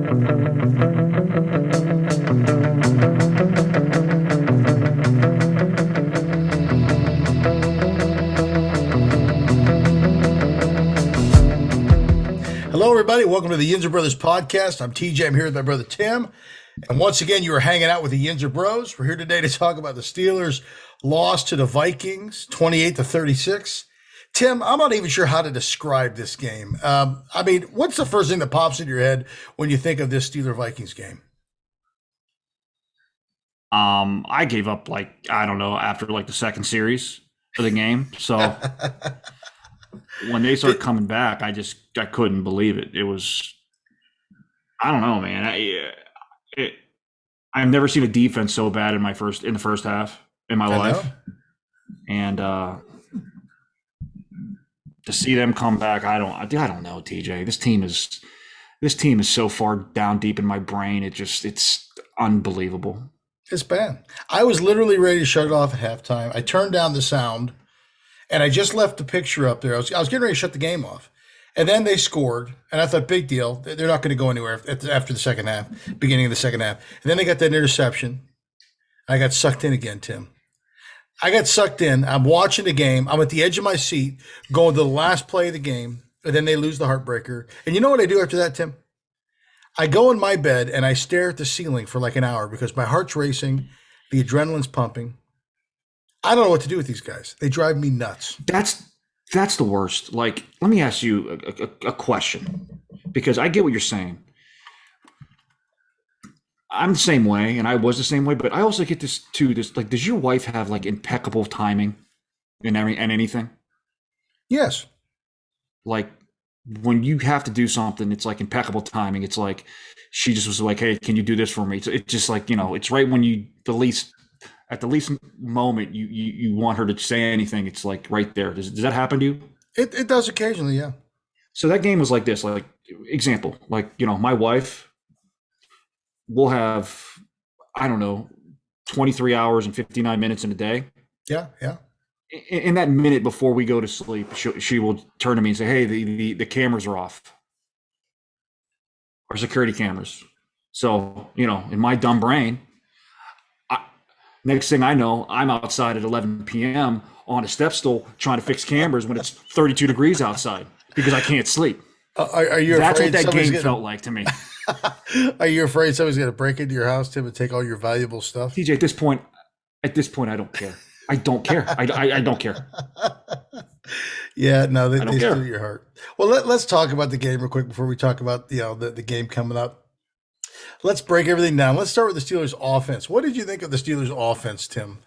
Hello, everybody. Welcome to the YINZER Brothers podcast. I'm TJ. I'm here with my brother Tim. And once again, you are hanging out with the YINZER Bros. We're here today to talk about the Steelers' loss to the Vikings, 28-36. Tim, I'm not even sure how to describe this game. What's the first thing that pops into your head when you think of this Steeler-Vikings game? I gave up after the second series of the game. So when they started coming back, I couldn't believe it. It was, I don't know, man. I've never seen a defense so bad in the first half in my life. And to see them come back, I don't know, TJ. This team is so far down deep in my brain. It's unbelievable. It's bad. I was literally ready to shut it off at halftime. I turned down the sound, and I just left the picture up there. I was getting ready to shut the game off. And then they scored, and I thought, big deal. They're not going to go anywhere after the second half, beginning of the second half. And then they got that interception. I got sucked in again, Tim. I got sucked in. I'm watching the game. I'm at the edge of my seat, going to the last play of the game, and then they lose the heartbreaker. And you know what I do after that, Tim? I go in my bed, and I stare at the ceiling for like an hour because my heart's racing, the adrenaline's pumping. I don't know what to do with these guys. They drive me nuts. That's the worst. Like, let me ask you a question, because I get what you're saying. I'm the same way, and I was the same way, but I also get this too. Does your wife have impeccable timing in anything? Yes. Like, when you have to do something, it's like impeccable timing. It's like she just was like, "Hey, can you do this for me?" It's just like, it's right when at the least moment you want her to say anything, it's like right there. Does that happen to you? It does occasionally, yeah. So that game was like this, example, my wife will have, 23 hours and 59 minutes in a day. Yeah. In that minute before we go to sleep, she will turn to me and say, "Hey, the cameras are off. Our security cameras." So, in my dumb brain, next thing I know, I'm outside at 11 p.m. on a step stool trying to fix cameras when it's 32 degrees outside because I can't sleep. Are you That's afraid what that game felt like to me. Are you afraid somebody's going to break into your house, Tim, and take all your valuable stuff? TJ, at this point, I don't care. I don't care. I don't care. Yeah, no, they steal your heart. Well, let's talk about the game real quick before we talk about the game coming up. Let's break everything down. Let's start with the Steelers' offense. What did you think of the Steelers' offense, Tim?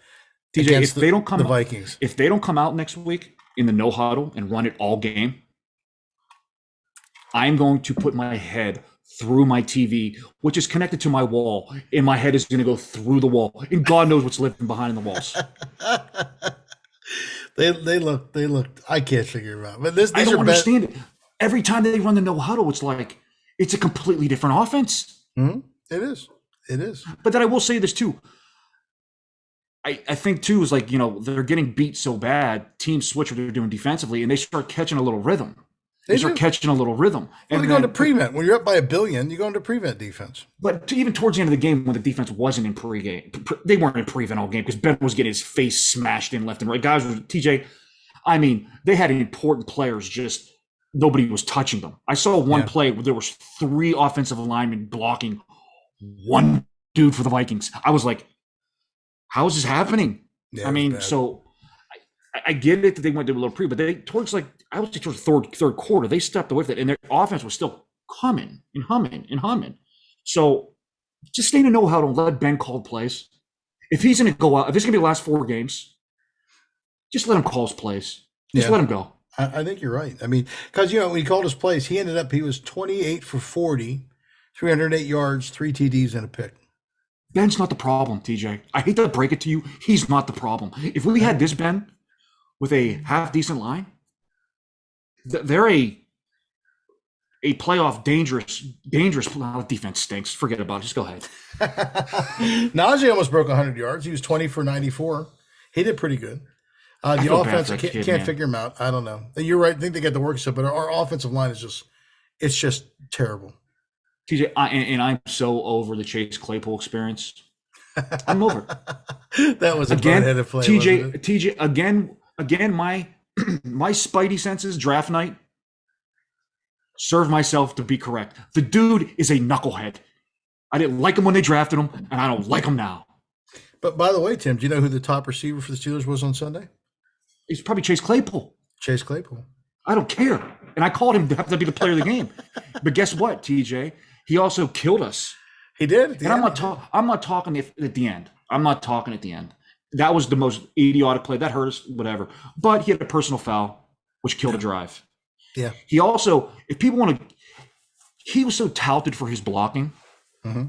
TJ, if they don't come the Vikings, if they don't come out next week in the no huddle and run it all game, I'm going to put my head through my TV, which is connected to my wall, and my head is going to go through the wall, and God knows what's living behind the walls. They look. I can't figure it out. But I don't understand it. Every time they run the no huddle, it's a completely different offense. Mm-hmm. It is. But then I will say this too. I think too is they're getting beat so bad, teams switch what they're doing defensively, and they start catching a little rhythm. They start catching a little rhythm. And they go into prevent. When you're up by $1 billion, you go into prevent defense. But even towards the end of the game, when the defense wasn't in pregame, they weren't in prevent all game because Ben was getting his face smashed in left and right. Guys, TJ, they had important players, just nobody was touching them. I saw one play where there was 3 offensive linemen blocking one dude for the Vikings. I was like, how is this happening? Yeah, so I get it that they went to a little pre, but towards the third quarter, they stepped away from it, and their offense was still coming and humming. So just stay in a no huddle and let Ben call plays. If he's going to go out, if it's going to be the last 4 games, just let him call his plays. Just let him go. I think you're right. Because when he called his plays, he was 28 for 40, 308 yards, 3 TDs, and a pick. Ben's not the problem, TJ. I hate to break it to you. He's not the problem. If we had this Ben with a half decent line, they're a playoff dangerous. Defense stinks. Forget about it. Just go ahead. Najee almost broke 100 yards. He was 20 for 94. He did pretty good. The offense can't figure him out. I don't know. You're right. I think they got the work stuff, but our offensive line is just terrible. TJ, and I'm so over the Chase Claypool experience. I'm over it. That was a Again, boneheaded play, TJ, wasn't it? TJ, again, my my spidey senses draft night serve myself to be correct. The dude is a knucklehead. I didn't like him when they drafted him, and I don't like him now. But by the way, Tim, do you know who the top receiver for the Steelers was on Sunday? He's probably Chase Claypool. Chase Claypool. I don't care. And I called him to have to be the player of the game. But guess what, TJ? He also killed us. He did. And I'm not talking at the end. I'm not talking at the end. That was the most idiotic play. That hurt us, whatever. But he had a personal foul, which killed a drive. Yeah. He also, if people want to, he was so touted for his blocking. Mm-hmm.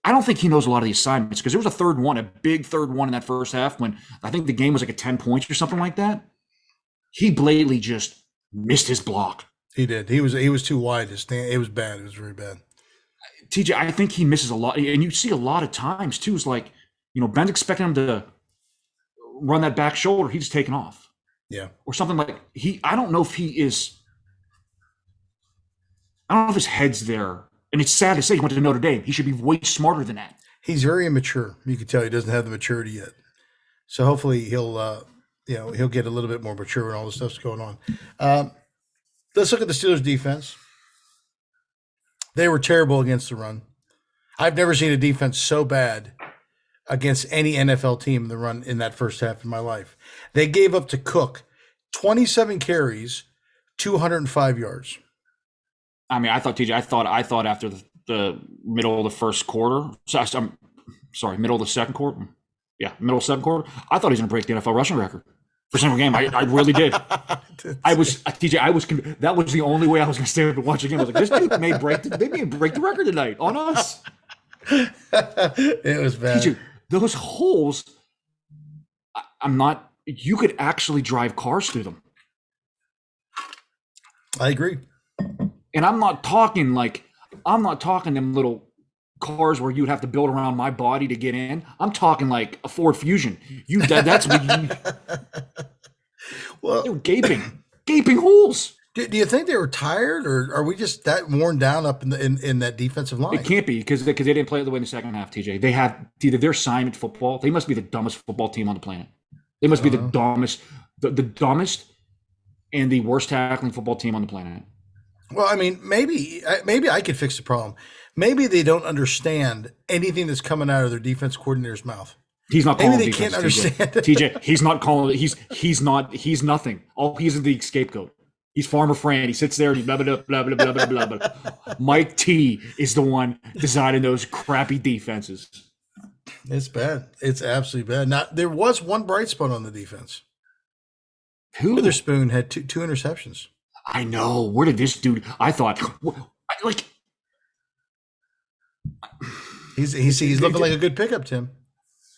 I don't think he knows a lot of the assignments because there was a big third one in that first half when I think the game was like a 10 points or something like that. He blatantly just missed his block. He did. He was too wide to stand. It was bad. It was very bad. TJ, I think he misses a lot. And you see a lot of times too, it's like, Ben's expecting him to run that back shoulder. He's taking off. Yeah. Or something like I don't know if his head's there. And it's sad to say he went to Notre Dame. He should be way smarter than that. He's very immature. You can tell he doesn't have the maturity yet. So hopefully he'll get a little bit more mature when all this stuff's going on. Let's look at the Steelers defense. They were terrible against the run. I've never seen a defense so bad against any NFL team in the run in that first half of my life. They gave up to Cook 27 carries, 205 yards. I mean, I thought after the middle of the first quarter, middle of the second quarter. Yeah, middle of the second quarter. I thought he was going to break the NFL rushing record for a single game. I really did. That was the only way I was going to stay up and watch the game. I was like, this dude may break the record tonight on us. It was bad. TJ, those holes, you could actually drive cars through them. I agree. And I'm not talking them little cars where you'd have to build around my body to get in. I'm talking like a Ford Fusion. That's what you. Well, they were gaping holes. Do you think they were tired, or are we just that worn down up in that defensive line? It can't be because they didn't play it the way in the second half. TJ, they have either their assignment football. They must be the dumbest football team on the planet. They must be the dumbest, the dumbest, and the worst tackling football team on the planet. Well, I mean, maybe I could fix the problem. Maybe they don't understand anything that's coming out of their defense coordinator's mouth. He's not calling. Maybe they defense, can't understand. TJ, he's not calling. He's nothing. He's the scapegoat. He's Farmer Fran. He sits there and he blah blah blah blah blah blah blah. Mike T is the one designing those crappy defenses. It's bad. It's absolutely bad. Now there was one bright spot on the defense. Who? Witherspoon had two interceptions. I know. Where did this dude? I thought, like, he's looking like a good pickup, Tim.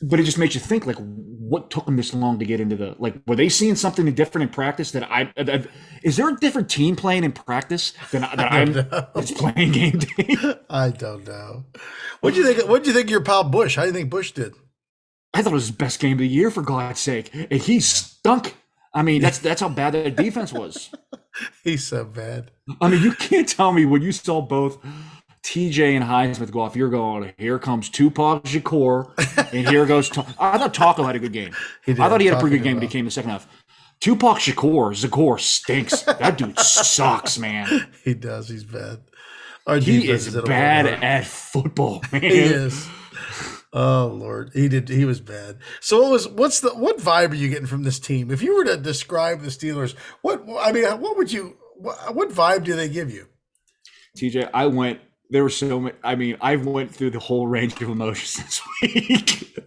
But it just makes you think, like, what took them this long to get into the, like, were they seeing something different in practice that is there a different team playing in practice than it's playing game day? I don't know. What'd you think of your pal Bush? How do you think Bush did? I thought it was his best game of the year, for God's sake. And he stunk. I mean, that's how bad that defense was. He's so bad. I mean, you can't tell me when you saw both TJ and Highsmith go off, you're going, here comes Tupac Shakur, and here goes I thought Taco had a good game. I thought he had a pretty good game when he came in the second half. Tupac Shakur stinks. That dude sucks, man. He does. He's bad. He is bad at football, man. He is. Oh Lord, he was bad. So what vibe are you getting from this team? If you were to describe the Steelers, what vibe do they give you? TJ, I went through the whole range of emotions this week.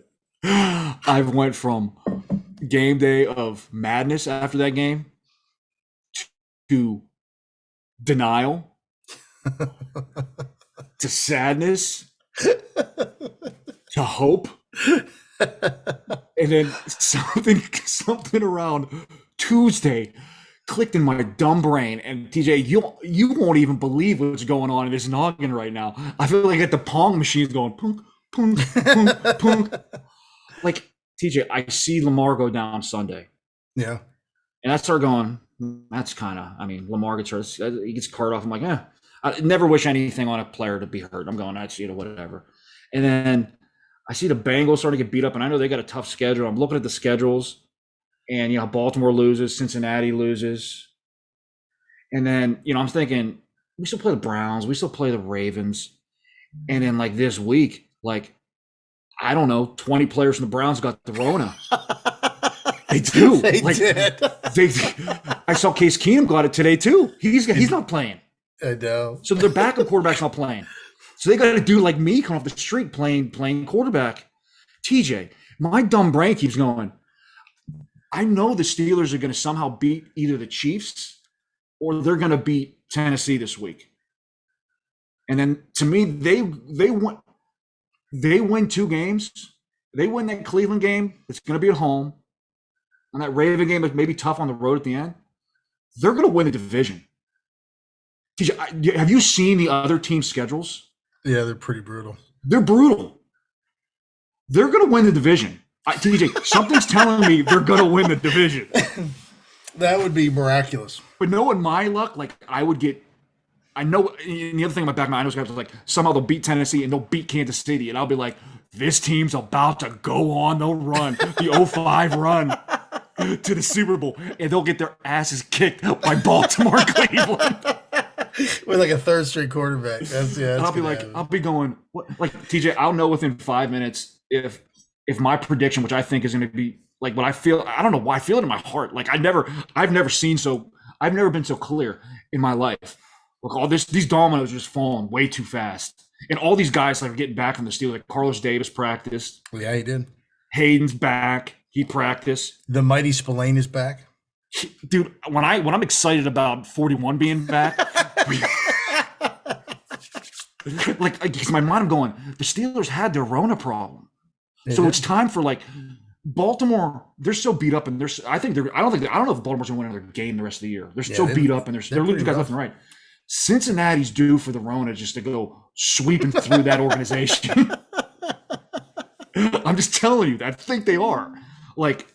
I went from game day of madness after that game to denial to sadness to hope, and then something around Tuesday clicked in my dumb brain. And TJ, you won't even believe what's going on in this noggin right now. I feel like the Pong machine's going punk, punk, punk, punk. Like, TJ, I see Lamar go down Sunday. Yeah. And I start going, that's kind of, Lamar gets hurt. He gets carted off. I'm like, I never wish anything on a player to be hurt. I'm going, I see it or whatever. And then I see the Bengals starting to get beat up, and I know they got a tough schedule. I'm looking at the schedules, and Baltimore loses, Cincinnati loses, and then I'm thinking we still play the Browns, we still play the Ravens, and then like this week, like I don't know, 20 players from the Browns got the Rona. They do. They did. I saw Case Keenum got it today too. He's not playing. I know. So their backup quarterback's not playing. So they got to do like me, come off the street playing quarterback. TJ, my dumb brain keeps going, I know the Steelers are going to somehow beat either the Chiefs or they're going to beat Tennessee this week. And then to me, they win 2 games. They win that Cleveland game. It's going to be at home. And that Raven game is maybe tough on the road at the end. They're going to win the division. TJ, have you seen the other team's schedules? Yeah, they're pretty brutal. They're brutal. They're going to win the division. TJ, something's telling me they're going to win the division. That would be miraculous. But knowing my luck, like I would get, I know, and the other thing in my back of my mind was like somehow they'll beat Tennessee and they'll beat Kansas City. And I'll be like, this team's about to go on the run, the 05 run to the Super Bowl. And they'll get their asses kicked by Baltimore, Cleveland. With like a third-string quarterback. I'll be like, I'll be going, what? Like TJ, I'll know within 5 minutes if my prediction, which I think is going to be like what I feel. I don't know why I feel it in my heart. Like I've never been so clear in my life. Look, these dominoes are just falling way too fast, and all these guys like are getting back from the Steelers. Like Carlos Davis practiced. Yeah, he did. Hayden's back. He practiced. The mighty Spillane is back. Dude, when I'm excited about 41 being back, like in my mind, I'm going, the Steelers had their Rona problem. It's time for like Baltimore. They're so beat up, and I don't know if Baltimore's gonna win another game the rest of the year. They're so beat up, and they're losing guys left and right. Cincinnati's due for the Rona just to go sweeping through that organization. I'm just telling you, I think they are. Like,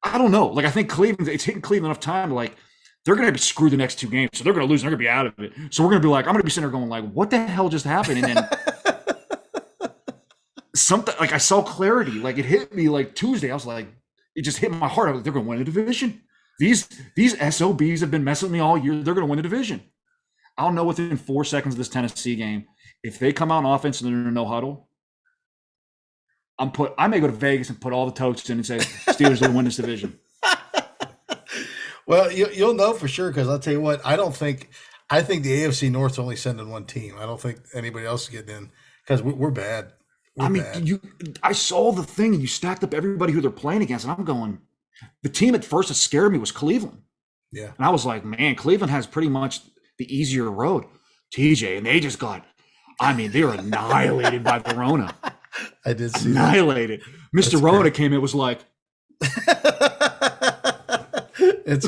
I don't know. Like, I think it's hitting Cleveland enough time to like, they're going to be screwed the next 2 games. So they're going to lose and they're going to be out of it. So we're going to be like, I'm going to be sitting there going like, what the hell just happened? And then something, like I saw clarity. Like it hit me like Tuesday. I was like, it just hit my heart. I was like, they're going to win the division. These SOBs have been messing with me all year. They're going to win the division. I'll know within 4 seconds of this Tennessee game. If they come out on offense and they're in no huddle, I may go to Vegas and put all the totes in and say Steelers will win this division. Well, you'll know for sure because I'll tell you what. I think the AFC North's only sending 1 team. I don't think anybody else is getting in because we're bad. I saw the thing and you stacked up everybody who they're playing against, and I'm going. The team at first that scared me was Cleveland. Yeah, and I was like, man, Cleveland has pretty much the easier road. TJ, and they just got. They were annihilated by the Rona. I did see annihilated. That. Mr. Rona came in, was like. It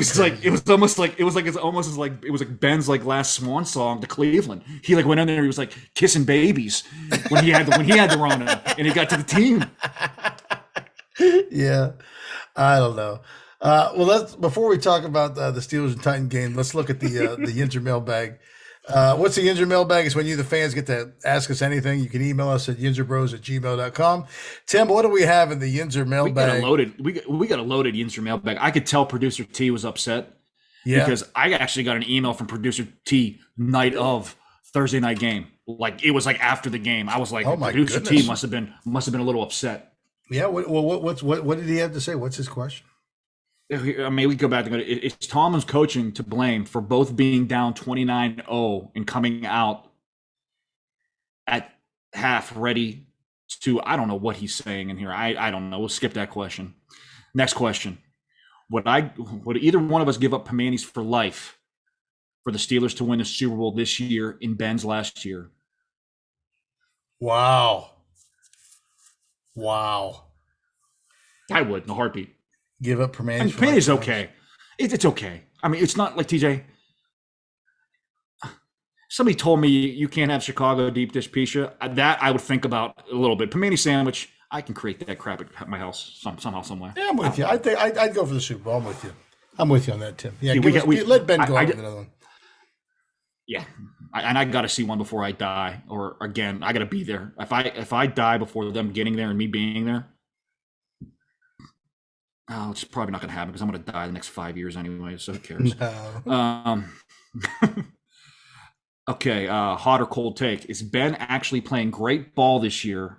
was like Ben's like last swan song to Cleveland. He like went in there, he was like kissing babies when he had the Rona, and he got to the team. Yeah, I don't know. Well, before we talk about the Steelers and Titan game, let's look at the YINZER mailbag. What's the YINZER mailbag? It's when you, the fans, get to ask us anything. You can email us at yinzerbros@gmail.com. Tim, what do we have in the YINZER mailbag? We got a loaded YINZER mailbag. I could tell Producer T was upset because I actually got an email from Producer T night of Thursday night game. Like it was like after the game. I was like, oh my Producer goodness. T must have been a little upset. Yeah. What did he have to say? What's his question? We go back to it. It's Tomlin's coaching to blame for both being down 29-0 and coming out at half ready to, I don't know what he's saying in here. I don't know. We'll skip that question. Next question. Would either one of us give up Pemanny's for life for the Steelers to win the Super Bowl this year in Ben's last year? Wow. I would in a heartbeat. Give up Pemanny's. Pemanny's okay. It's okay. It's not like TJ. Somebody told me you can't have Chicago deep dish pizza. That I would think about a little bit. Pemanny sandwich, I can create that crap at my house somehow, somewhere. Yeah, I'm with you. I think I'd go for the Super Bowl. I'm with you on that, Tim. Yeah, See, let Ben go on with another one. Yeah. And I got to see one before I die. Or again, I got to be there. If I die before them getting there and me being there, oh, it's probably not going to happen because I'm going to die the next 5 years anyway. So who cares? No. Um, okay, hot or cold take. Is Ben actually playing great ball this year,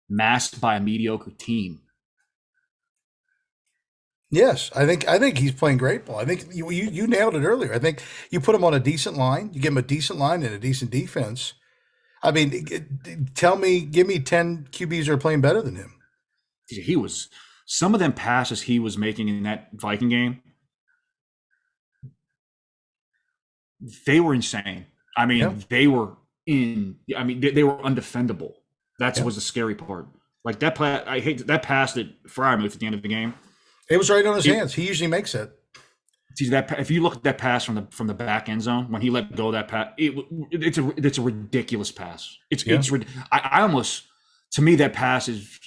masked by a mediocre team? Yes, I think he's playing great ball. I think you nailed it earlier. I think you put him on a decent line, you give him a decent line and a decent defense. I mean, give me 10 QBs that are playing better than him. He was some of them passes he was making in that Viking game. They were insane. I mean, Yeah, they were in. I mean, they were undefendable. That yeah. was the scary part. Like that play, I hate that pass that Frymouth at the end of the game. It was right on his It, hands. He usually makes it. see that if you look at that pass from the back end zone when he let go of that pass, it's a ridiculous pass. Yeah. I almost, to me, that pass is,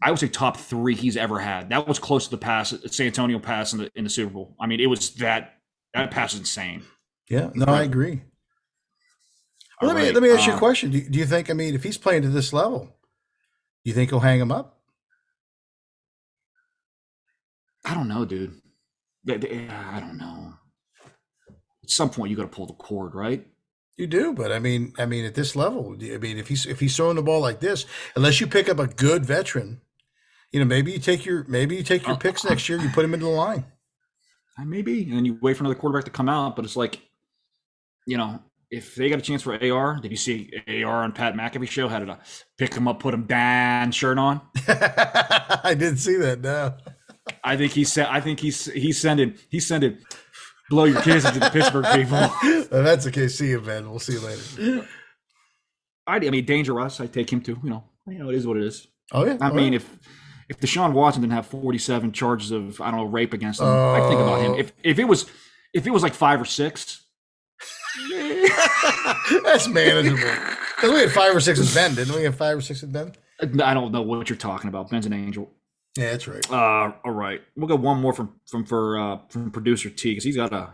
I would say, top three he's ever had. That was close to the pass, San Antonio pass in the Super Bowl. I mean, it was that pass is insane. Yeah. No, I Incredible. agree. All Well, right. let me ask you a question. Do you think, I mean, if he's playing to this level, you think he'll hang him up? I don't know, dude. I don't know. At some point, you got to pull the cord, right? You do, but I mean, at this level, I mean, if he's throwing the ball like this, unless you pick up a good veteran, maybe you take your picks next year, you put him into the line. Maybe, and then you wait for another quarterback to come out. But it's like, if they got a chance for AR, did you see AR on Pat McAfee show? How did I pick him up, put him down, shirt on? I didn't see that. No. I think he said. I think he's sending blow your kisses to the Pittsburgh people. If that's the case. See you, man. We'll see you later. I mean, dangerous. I take him to. It is what it is. Oh yeah. I mean, if Deshaun Watson didn't have 47 charges of rape against him, I'd think about him. If it was like 5 or 6. That's manageable. Because we had 5 or 6 with Ben, didn't we? Have 5 or 6 with Ben? I don't know what you're talking about. Ben's an angel. Yeah, that's right. All right, we'll go one more from producer T, because he got a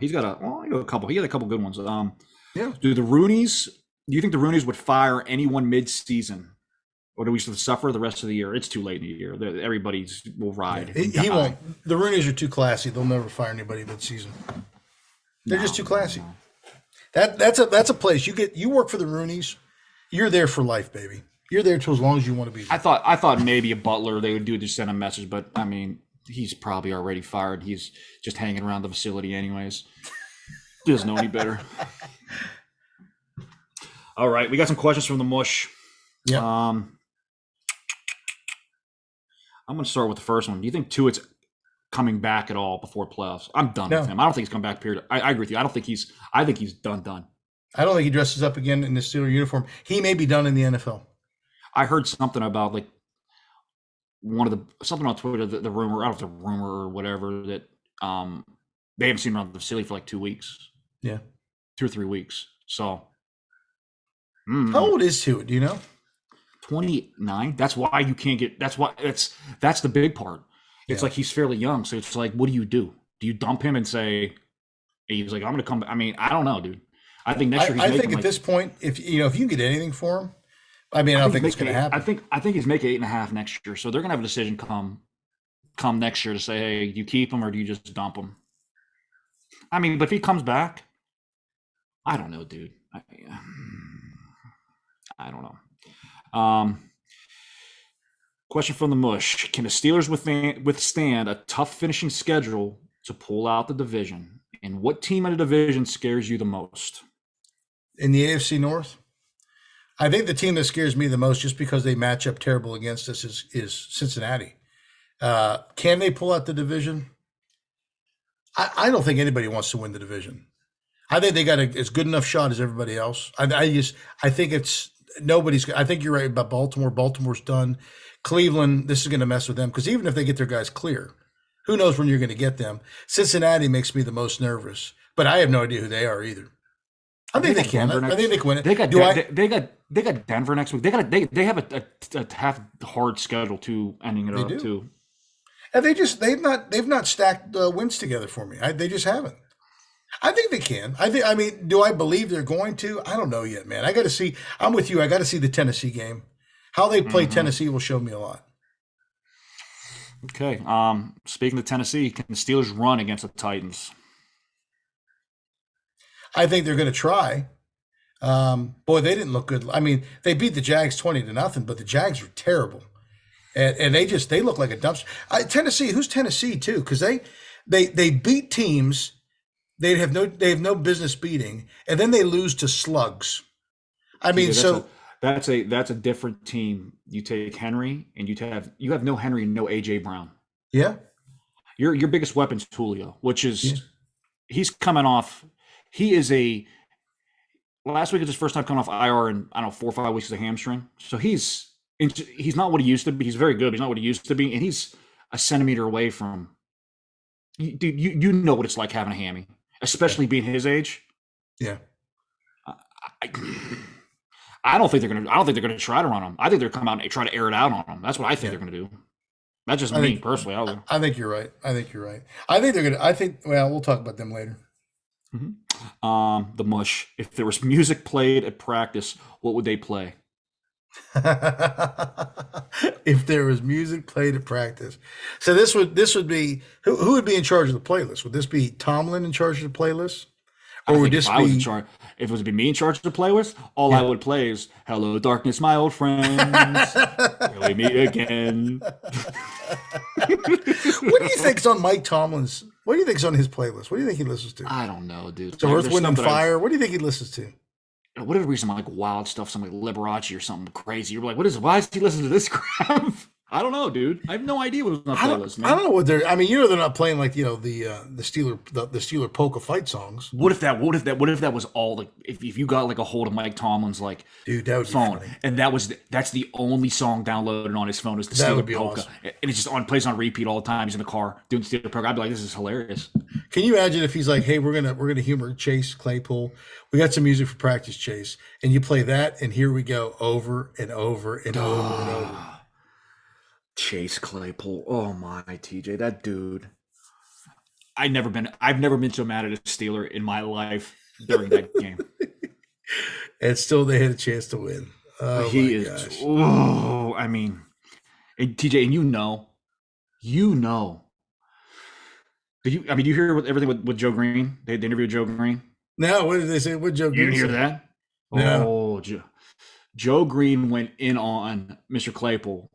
couple. He had a couple good ones. Yeah. Do you think the Roonies would fire anyone mid-season, or do we suffer the rest of the year? It's too late in the year. Everybody's will ride. He won't. The Roonies are too classy. They'll never fire anybody mid-season. They're just too classy. No. That's a place you work for the Roonies. You're there for life, baby. You're there till as long as you want to be there. I thought maybe a Butler they would do, just send a message, but I mean, he's probably already fired. He's just hanging around the facility anyways. Doesn't know any better. All right, we got some questions from the mush. Yeah. I'm going to start with the first one. Do you think Tuitt's coming back at all before playoffs? I'm done with him. I don't think he's come back. Period. I agree with you. I think he's done. I don't think he dresses up again in the Steeler uniform. He may be done in the NFL. I heard something about like something on Twitter, the rumor, I don't know if the rumor or whatever, that they haven't seen him around the facility for like 2 weeks. Yeah. 2 or 3 weeks. So. How old is Tuitt? Do you know? 29. That's why you can't get. That's the big part. It's like he's fairly young, so it's like, what do? Do you dump him and say he's like, I'm going to come? I mean, I don't know, dude. I think next year. I think at this point, if you can get anything for him, I mean, I don't think it's going to happen. I think he's making 8.5 next year, so they're going to have a decision come next year to say, hey, do you keep him or do you just dump him? I mean, but if he comes back, I don't know, dude. I don't know. Question from the mush: can the Steelers withstand a tough finishing schedule to pull out the division? And what team in the division scares you the most? In the AFC North, I think the team that scares me the most, just because they match up terrible against us, is Cincinnati. Can they pull out the division? I don't think anybody wants to win the division. I think they got as good enough shot as everybody else. I think it's nobody's. I think you're right about Baltimore. Baltimore's done. Cleveland, this is going to mess with them, because even if they get their guys clear, who knows when you're going to get them. Cincinnati makes me the most nervous, but I have no idea who they are either. I think they can. I think they can win it. They got Denver next week. They have a half hard schedule too, ending it up too. And they've not stacked wins together for me. They just haven't. I think they can. I mean, do I believe they're going to? I don't know yet, man. I got to see. I'm with you. I got to see the Tennessee game. How they play Hmm. Tennessee will show me a lot. Okay. Speaking of Tennessee, can the Steelers run against the Titans? I think they're going to try. Boy, they didn't look good. I mean, they beat the Jags 20-0, but the Jags were terrible, and they look like a dumpster. Tennessee, who's Tennessee too? Because they beat teams they have no business beating, and then they lose to slugs. I mean, TJ, so that's a different team. You take Henry, and you have no Henry and no AJ Brown. yeah, Your biggest weapon's Julio, which yeah, is he's coming off. He is a last week is his first time coming off IR in I don't know 4 or 5 weeks of a hamstring. So he's not what he used to be. He's very good, but he's not what he used to be, and he's a centimeter away from. Dude, you know what it's like having a hammy, yeah, especially being his age. yeah. I, I don't think they're gonna. I don't think they're gonna try to run him. I think they're come out and try to air it out on him. That's what I think Yeah. they're gonna do. That's just I me think personally. I think you're right. I think you're right. I think they're gonna. I think. Well, we'll talk about them later. The mush. If there was music played at practice, what would they play? If there was music played at practice, so this would be who would be in charge of the playlist? Would this be Tomlin in charge of the playlist, I or would think if this I was in be? charge, if it was to be me in charge of the playlist, all I Yeah. would play is "Hello, darkness, my old friends. Will we meet again?" What do you think's on Mike Tomlin's? What do you think's on his playlist? What do you think he listens to? I don't know, dude. So Like, Earth, there's Wind, stuff and that I've Fire. What do you think he listens to? whatever reason, like wild stuff, some like Liberace or something crazy. You're like, what is? Why is he listening to this crap? I don't know, dude. I have no idea what was on that playlist, I don't man. know what they're. I mean, they're not playing like the Steeler polka fight songs, What if that was all like if you got like a hold of Mike Tomlin's like dude. That would be phone funny. and that's the only song downloaded on his phone is the That would Steeler be polka awesome. and it's just on plays on repeat all the time. He's in the car doing the Steeler polka. I'd be like, this is hilarious. Can you imagine if he's like, "Hey, we're gonna humor Chase Claypool. We got some music for practice, Chase, and you play that, and here we go over and over and over and over." Chase Claypool. Oh my TJ, that dude. I've never been so mad at a Steeler in my life during that game. And still, they had a chance to win. Oh my He is. gosh! Oh, I mean, and TJ, and you know. Did you? I mean, you hear everything with Joe Green? They interviewed Joe Green. Now, what did they say? What Joe You Green didn't hear say? that? No. Oh, Joe Green went in on Mr. Claypool,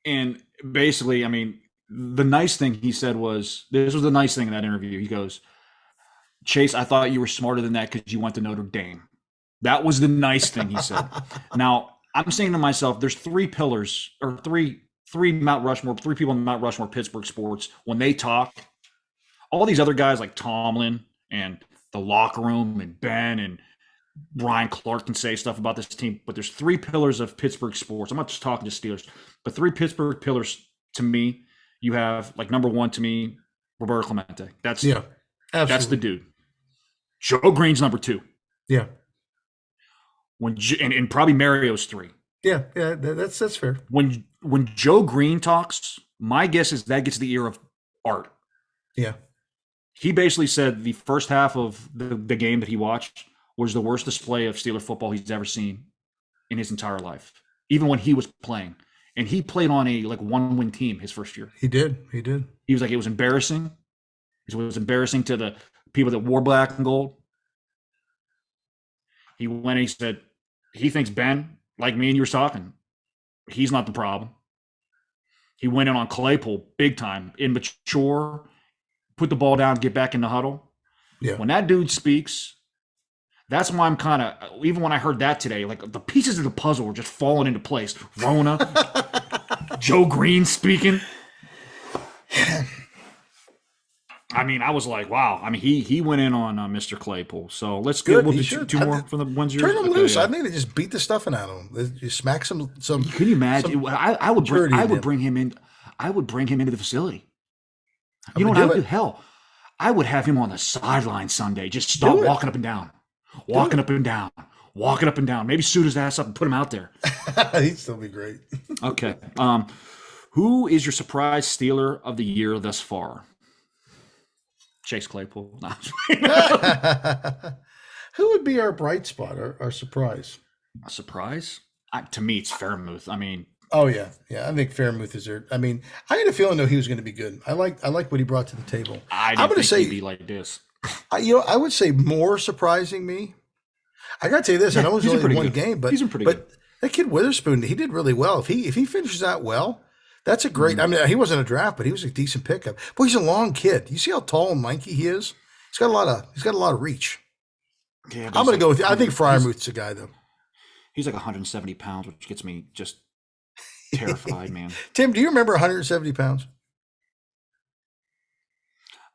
and basically, I mean, the nice thing he said was this was the nice thing in that interview. He goes, "Chase, I thought you were smarter than that because you went to Notre Dame." That was the nice thing he said. Now, I'm saying to myself, there's three pillars or three Mount Rushmore, three people in Mount Rushmore Pittsburgh sports. When they talk, all these other guys like Tomlin and the locker room and Ben and Brian Clark can say stuff about this team, but there's three pillars of Pittsburgh sports. I'm not just talking to Steelers, but three Pittsburgh pillars to me. You have like number one to me, Roberto Clemente. Yeah, That's the absolutely. dude. Joe Green's number two. Yeah, And probably Mario's three. yeah, yeah. That's fair. When Joe Green talks, my guess is that gets the ear of Art. Yeah, He basically said the first half of the game that he watched was the worst display of Steeler football he's ever seen in his entire life, even when he was playing. And he played on a like 1-win team his first year. he did. He did. He was like, it was embarrassing. It was embarrassing to the people that wore black and gold. He went and he said, he thinks Ben, like me and you were talking, he's not the problem. He went in on Claypool big time, immature, put the ball down, get back in the huddle. Yeah. When that dude speaks, that's why I'm kind of, even when I heard that today, like the pieces of the puzzle were just falling into place. Rona, Joe Green speaking. I mean, I was like, wow. I mean, he went in on Mr. Claypool. So let's Good. get we'll He do should. two more from the ones you're Turn him okay, loose. yeah. I think they just beat the stuffing out of him. You smack some. Can you imagine? I would maturity in him. bring him in. I would bring him into the facility. I You know would what I do would do? it. Hell, I would have him on the sideline Sunday. Just stop Do it. walking up and down, walking up and down, walking up and down. Maybe suit his ass up and put him out there. He'd still be great. Okay. Who is your surprise Steeler of the year thus far? Chase Claypool. No. Who would be our bright spot, our surprise? A surprise? To me, it's Fairmouth. I mean, Oh yeah, yeah. I think Fairmouth is there. I mean, I had a feeling though he was going to be good. I like what he brought to the table. I I'm didn't going to think he'd say, be like this. I would say more surprising me. I got to tell you this. I Yeah, know it was he's been only pretty one good. game, He's been pretty good. but that kid Witherspoon, he did really well. If he finishes out well, that's a great. I mean, he wasn't a draft, but he was a decent pickup. Boy, he's a long kid. You see how tall and lanky he is? He's got a lot of reach. Yeah, but I'm going to go with. I think he's, Fryermuth's the guy though. he's like 170 pounds, which gets me just terrified, man. Tim, do you remember 170 pounds?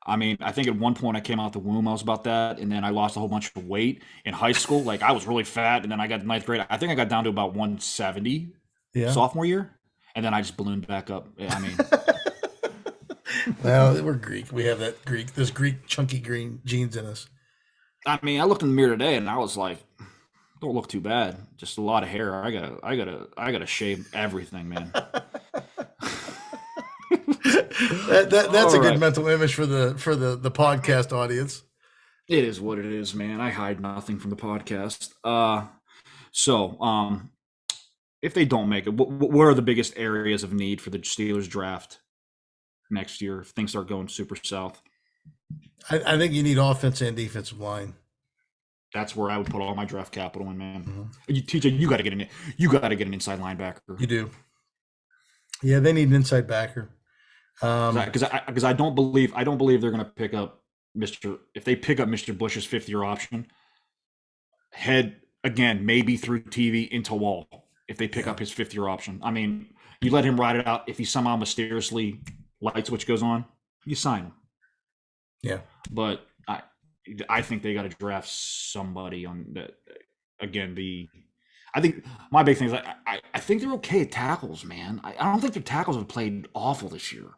I mean, I think at one point I came out the womb, I was about that, and then I lost a whole bunch of weight in high school. Like I was really fat, and then I got ninth grade. I think I got down to about 170 Yeah. sophomore year, and then I just ballooned back up. I mean, Well, we're Greek. We have those Greek chunky green genes in us. I looked in the mirror today, and I was like, "Don't look too bad. Just a lot of hair. I gotta shave everything, man." That's a All good right. mental image for the podcast audience. It is what it is, man. I hide nothing from the podcast. So, if they don't make it, what are the biggest areas of need for the Steelers draft next year if things start going super south? I think you need offense and defensive line. That's where I would put all my draft capital in, man. Mhm. TJ, you got to get in. You got to get an inside linebacker You do. Yeah, they need an inside backer. because I don't believe they're going to pick up if they pick up Mr. Bush's 5th-year option. Head again, maybe through TV into Wall if they pick Yeah. up his 5th-year option. I mean, you let him ride it out. If he somehow mysteriously light switch goes on, you sign him. Yeah. But I think they got to draft somebody on that. Again, I think my big thing is I think they're okay at tackles, man. I don't think their tackles have played awful this year.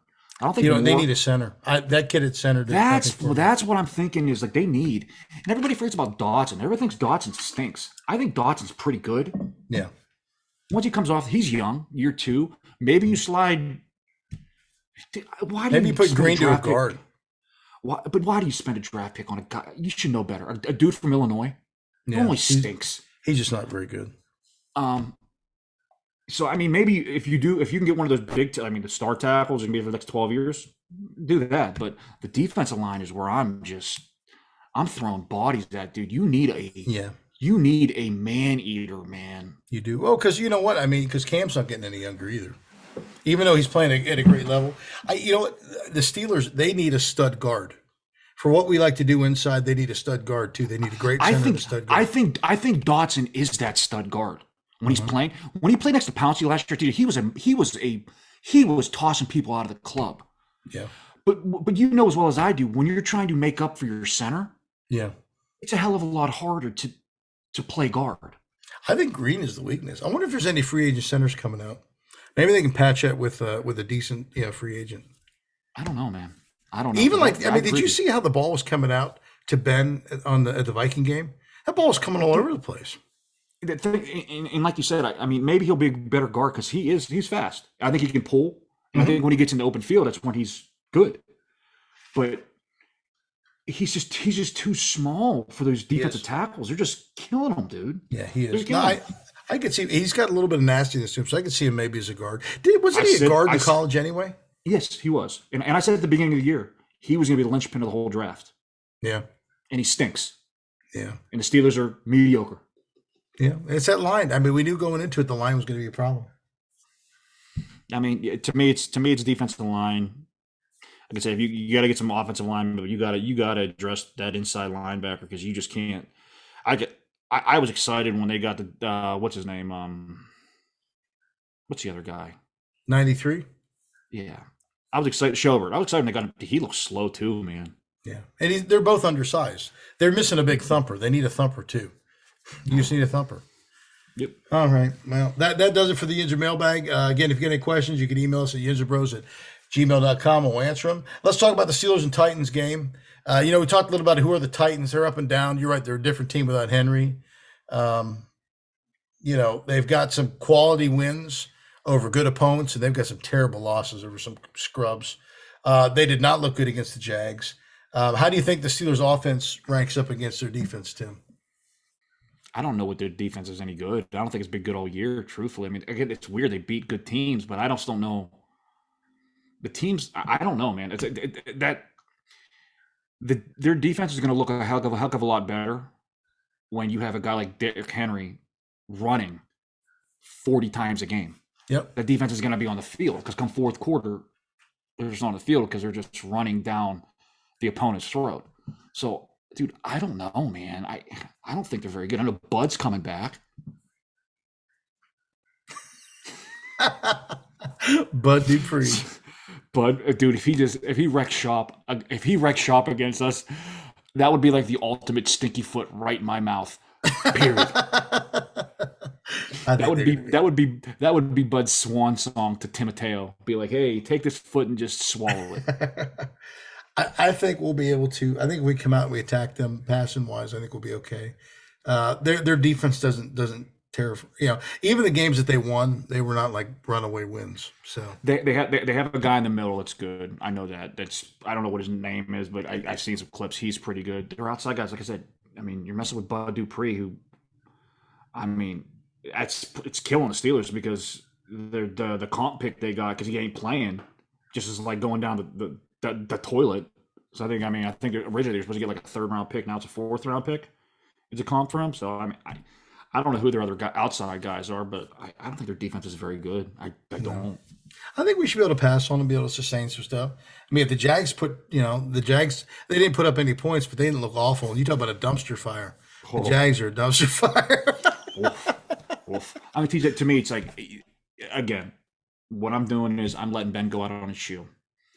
I don't think They need a center. That kid at center. that's what I'm thinking is like they need. And everybody forgets about Dotson. Everybody thinks Dotson stinks. I think Dotson's pretty good. Yeah. Once he comes off, he's young, year 2. Maybe you slide. Why do Maybe you put spend a Green to a draft pick? guard. Why do you spend a draft pick on a guy? You should know better. A dude from Illinois Yeah. only stinks. He's just not very good. So I mean, maybe if you can get one of those big, the star tackles, you can be for the next 12 years. Do that, but the defensive line is where I'm throwing bodies at, dude. You need a man eater, man. You do. Oh, because you know what? I mean, because Cam's not getting any younger either. Even though he's playing at a great level. You know what? The Steelers, they need a stud guard. For what we like to do inside, they need a stud guard too. They need a great center and a stud guard. I think Dotson is that stud guard when he's playing. When he played next to Pouncey last year, dude, he was tossing people out of the club. Yeah. But you know as well as I do, when you're trying to make up for your center, Yeah. it's a hell of a lot harder to play guard. I think Green is the weakness. I wonder if there's any free agent centers coming out. Maybe they can patch that with a decent free agent. I don't know, man. I don't know. Even did you see how the ball was coming out to Ben at the Viking game? That ball was coming all over the place. And like you said, I mean, maybe he'll be a better guard because he's fast. I think he can pull. And I think when he gets in the open field, that's when he's good. But he's just too small for those defensive tackles. They're just killing him, dude. Yeah, he They're is. killing No, him. I could see he's got a little bit of nastiness to him, so I could see him maybe as a guard. Wasn't he a guard in college anyway? Yes, he was. And I said at the beginning of the year, he was going to be the linchpin of the whole draft. Yeah. And he stinks. Yeah. And the Steelers are mediocre. Yeah. It's that line. I mean, we knew going into it the line was going to be a problem. I mean, to me, it's defensive line. Like I said, if you got to get some offensive line, but you got to address that inside linebacker because you just can't. I was excited when they got the what's his name? What's the other guy? 93. Yeah, I was excited. Schobert. I was excited when they got him. He looks slow too, man. Yeah, and they're both undersized. They're missing a big thumper. They need a thumper too. You just need a thumper. Yep. All right. Well, that does it for the Yinzer mailbag. Again, if you get any questions, you can email us at yinzerbros@gmail.com. We'll answer them. Let's talk about the Steelers and Titans game. We talked a little about who are the Titans. They're up and down. You're right. They're a different team without Henry. They've got some quality wins over good opponents, and they've got some terrible losses over some scrubs. They did not look good against the Jags. How do you think the Steelers' offense ranks up against their defense, Tim? I don't know what their defense is any good. I don't think it's been good all year, truthfully. I mean, again, it's weird they beat good teams, but I just don't know the teams. I don't know, man. Their defense is going to look a heck of a lot better when you have a guy like Derrick Henry running 40 times a game. Yep. The defense is going to be on the field because come fourth quarter, they're just on the field because they're just running down the opponent's throat. So, dude, I don't know, man. I don't think they're very good. I know Bud's coming back. Bud Dupree. But dude, if he wrecks shop against us, that would be like the ultimate stinky foot right in my mouth. Period. That would be Bud's swan song to Timoteo. Be like, hey, take this foot and just swallow it. I think we'll be able to. I think if we come out and we attack them passing wise, I think we'll be okay. Their defense doesn't terrify. Even the games that they won, they were not like runaway wins. So They have a guy in the middle that's good. I know that. I don't know what his name is, but I've seen some clips. He's pretty good. They're outside guys, like I said. I mean, you're messing with Bud Dupree, who, I mean, it's killing the Steelers because the comp pick they got because he ain't playing, just is like going down the toilet. So I think originally they were supposed to get like a third round pick. Now it's a fourth round pick. It's a comp for him. So I mean, I don't know who their other outside guys are, but I don't think their defense is very good. I don't. I think we should be able to pass on and be able to sustain some stuff. I mean, if the Jags they didn't put up any points, but they didn't look awful. You talk about a dumpster fire. The Jags are a dumpster fire. Oof, oof. I mean, TJ, to me, it's like, again, what I'm doing is I'm letting Ben go out on his shield.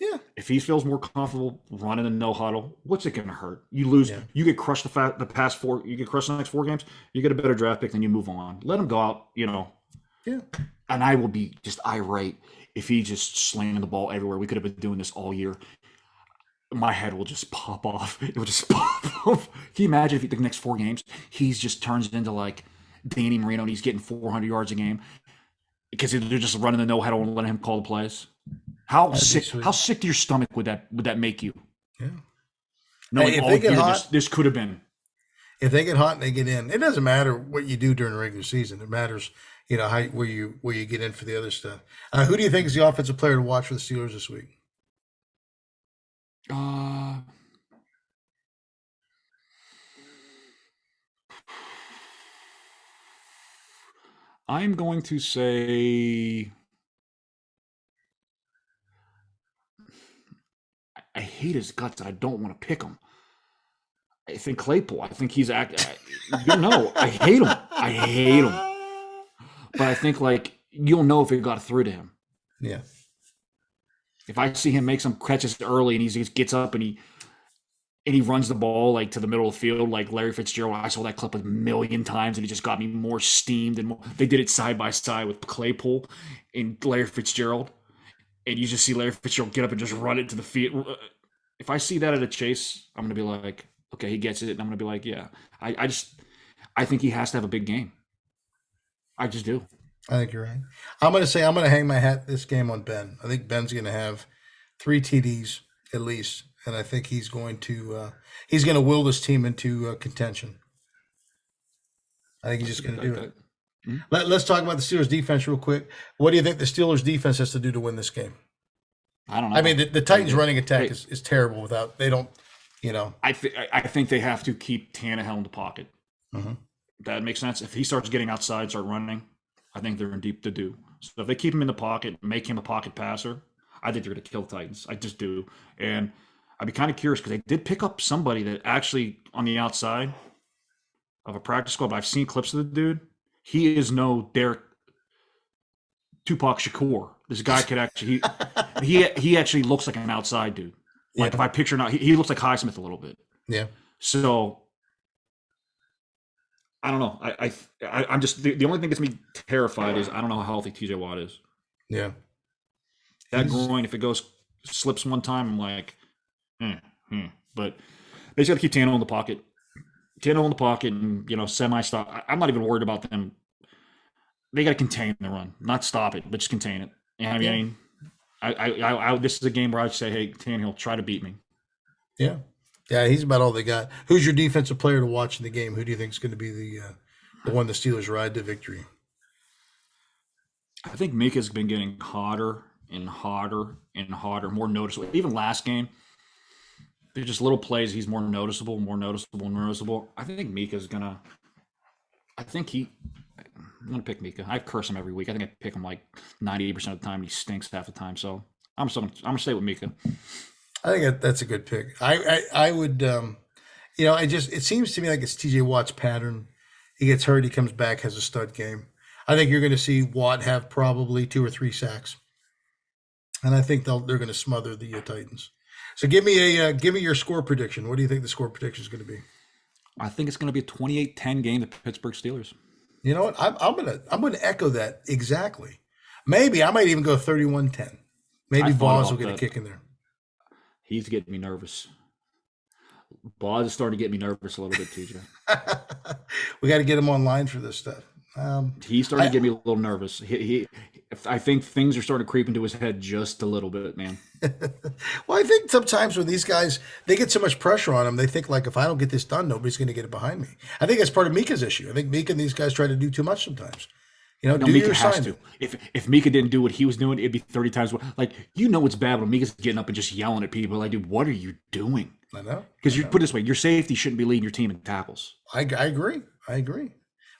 Yeah. If he feels more comfortable running a no huddle, what's it going to hurt? You lose, you get crushed the past four, you get crushed the next four games, you get a better draft pick, then you move on. Let him go out, Yeah. And I will be just irate if he just slinging the ball everywhere. We could have been doing this all year. My head will just pop off. It will just pop off. Can you imagine if the next four games he's just turns it into like Danny Marino and he's getting 400 yards a game because they're just running the no huddle and letting him call the plays? How sick to your stomach would that make you? Yeah. Knowing all year this could have been. If they get hot and they get in, it doesn't matter what you do during the regular season. It matters, where you get in for the other stuff. Who do you think is the offensive player to watch for the Steelers this week? I'm going to say I hate his guts and I don't want to pick him. I think Claypool. I think he's I hate him. I hate him. But I think like you'll know if it got through to him. Yeah. If I see him make some catches early and he just gets up and he runs the ball like to the middle of the field like Larry Fitzgerald. I saw that clip a million times and it just got me more steamed. And they did it side by side with Claypool and Larry Fitzgerald. And you just see Larry Fitzgerald get up and just run it to the field. If I see that at a chase, I'm going to be like, okay, he gets it. And I'm going to be like, yeah. I think he has to have a big game. I just do. I think you're right. I'm going to hang my hat this game on Ben. I think Ben's going to have 3 TDs at least. And I think he's going to will this team into contention. I think he's just going to do it. Mm-hmm. Let's talk about the Steelers defense real quick. What do you think the Steelers defense has to do to win this game? I don't know. I mean, the Titans running attack is terrible without, they don't, I think they have to keep Tannehill in the pocket. Mm-hmm. That makes sense. If he starts getting outside, start running, I think they're in deep to do. So if they keep him in the pocket, make him a pocket passer, I think they're going to kill the Titans. I just do. And I'd be kind of curious because they did pick up somebody that actually on the outside of a practice squad. But I've seen clips of the dude. He is no Derek Tupac Shakur. This guy could actually he actually looks like an outside dude. Like if I picture now, he looks like Highsmith a little bit. Yeah. So I don't know. I'm just the only thing that gets me terrified is I don't know how healthy TJ Watt is. Yeah. That groin, if it slips one time, I'm like, But they just got to keep Tannehill in the pocket. Tannehill in the pocket and, semi-stop. I'm not even worried about them. They got to contain the run. Not stop it, but just contain it. And I mean, I this is a game where I'd say, hey, Tannehill, try to beat me. Yeah. Yeah, he's about all they got. Who's your defensive player to watch in the game? Who do you think is going to be the one the Steelers ride to victory? I think Mika's been getting hotter and hotter and hotter, more noticeable. Even last game, they're just little plays. He's more noticeable, more noticeable, more noticeable. I think Mika's gonna. I think he. I'm gonna pick Mika. I curse him every week. I think I pick him like 98% of the time. And he stinks half the time. So I'm gonna stay with Mika. I think that's a good pick. I would, it seems to me like it's TJ Watt's pattern. He gets hurt, he comes back, has a stud game. I think you're going to see Watt have probably 2 or 3 sacks, and I think they're going to smother the Titans. So give me your score prediction. What do you think the score prediction is going to be? I think it's gonna be a 28-10 game to Pittsburgh Steelers. You know what? I'm gonna echo that exactly. Maybe I might even go 31-10. Maybe Boz will get a kick in there. He's getting me nervous. Boz is starting to get me nervous a little bit, TJ. We got to get him online for this stuff. He's starting to get me a little nervous. I think things are starting to creep into his head just a little bit, man. Well, I think sometimes when these guys, they get so much pressure on them, they think like, if I don't get this done, nobody's going to get it behind me. I think that's part of Mika's issue. I think Mika and these guys try to do too much sometimes. No, Mika has to. If Mika didn't do what he was doing, it'd be 30 times worse. Like, it's bad when Mika's getting up and just yelling at people. Like, dude, what are you doing? I know. Because you put it this way, your safety shouldn't be leading your team in tackles. I agree.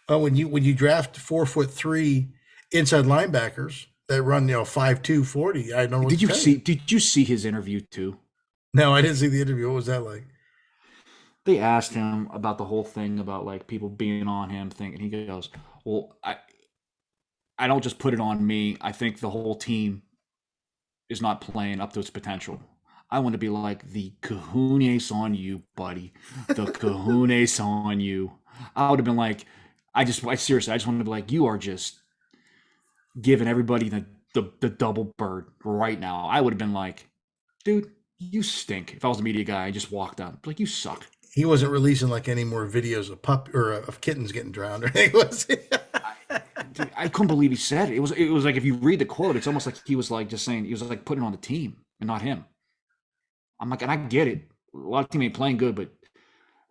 Well, when you draft 4'3" inside linebackers that run 5'2", 40, I know. Did you see his interview too? No, I didn't see the interview. What was that like? They asked him about the whole thing about like people being on him, and he goes, "Well, I don't just put it on me. I think the whole team is not playing up to its potential. I want to be like, the kahunas on you, buddy. The kahunas on you." I would have been like, seriously, I just wanted to be like, you are just giving everybody the double bird right now. I would have been like, dude, you stink. If I was the media guy, I just walked out. Like, you suck. He wasn't releasing like any more videos of kittens getting drowned or anything, was he? I couldn't believe he said it. It was like, if you read the quote, it's almost like he was like just saying, he was like putting it on the team and not him. I'm like, and I get it. A lot of team ain't playing good, but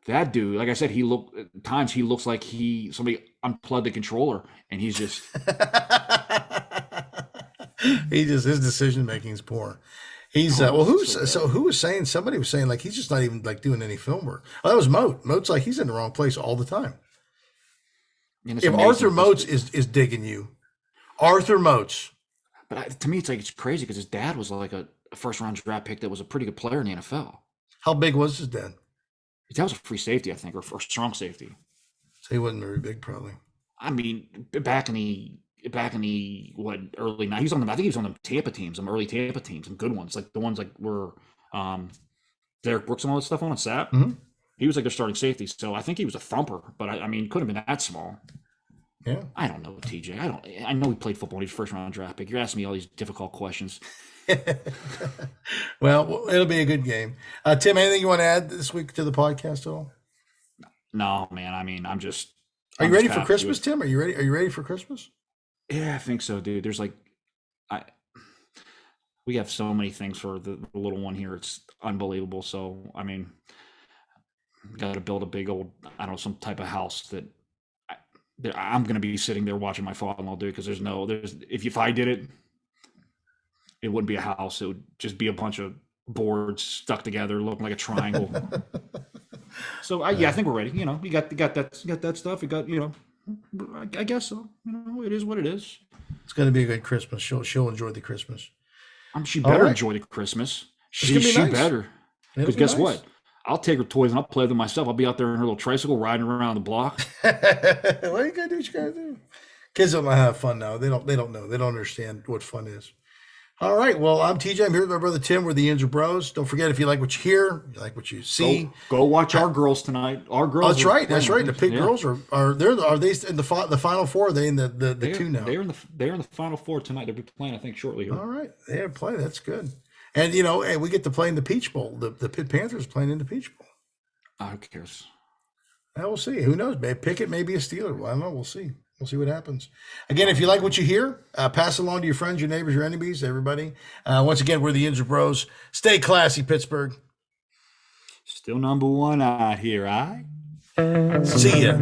that dude, like I said, at times he looks like somebody unplugged the controller and he's just his decision making is poor. He's who was saying, somebody was saying like he's just not even like doing any film work. Oh, that was Moat. Moat's like he's in the wrong place all the time. If Arthur Moats is digging you, Arthur Moats. But to me, it's crazy because his dad was like a first-round draft pick that was a pretty good player in the NFL. How big was his dad? His dad was a free safety, I think, or strong safety. So he wasn't very big, probably. I mean, back in the early 90s, I think he was on the Tampa teams, some early Tampa teams, some good ones, like the ones like were Derek Brooks and all that stuff on SAP. Mm-hmm. He was like their starting safety, so I think he was a thumper. But I mean, couldn't have been that small. Yeah, I don't know, TJ. I know he played football. He's first round draft pick. You're asking me all these difficult questions. Well, it'll be a good game. Tim, anything you want to add this week to the podcast at all? No, man. I mean, Are you ready for Christmas, Tim? Are you ready for Christmas? Yeah, I think so, dude. There's like, we have so many things for the little one here. It's unbelievable. So, I mean, got to build a big old, I don't know, some type of house that I'm going to be sitting there watching my father-in-law do, because if I did it, it wouldn't be a house. It would just be a bunch of boards stuck together, looking like a triangle. So I think we're ready. You got that stuff. You got, I guess so. It is what it is. It's going to be a good Christmas. She'll enjoy the Christmas. She better enjoy the Christmas. She nice. Better. Because guess what? I'll take her toys and I'll play with them myself. I'll be out there in her little tricycle riding around the block. What are you gonna do? What you gotta do? Kids don't know how to have fun now. They don't know. They don't understand what fun is. All right. Well, I'm TJ. I'm here with my brother Tim. We're the YINZER Bros. Don't forget, if you like what you hear, you like what you see, go watch our girls tonight. Our girls. Oh, that's right. That's right. The Pig girls are they in the Final Four? Are they in the two now? They're in the Final Four tonight. They'll be playing, I think, shortly here. All right. They have played. That's good. And hey, we get to play in the Peach Bowl. The Pitt Panthers playing in the Peach Bowl. Who cares? We'll see. Who knows? Pickett may be a Steeler. Well, I don't know. We'll see. We'll see what happens. Again, if you like what you hear, pass it along to your friends, your neighbors, your enemies, everybody. Once again, we're the YINZER Bros. Stay classy, Pittsburgh. Still number one out here, See ya.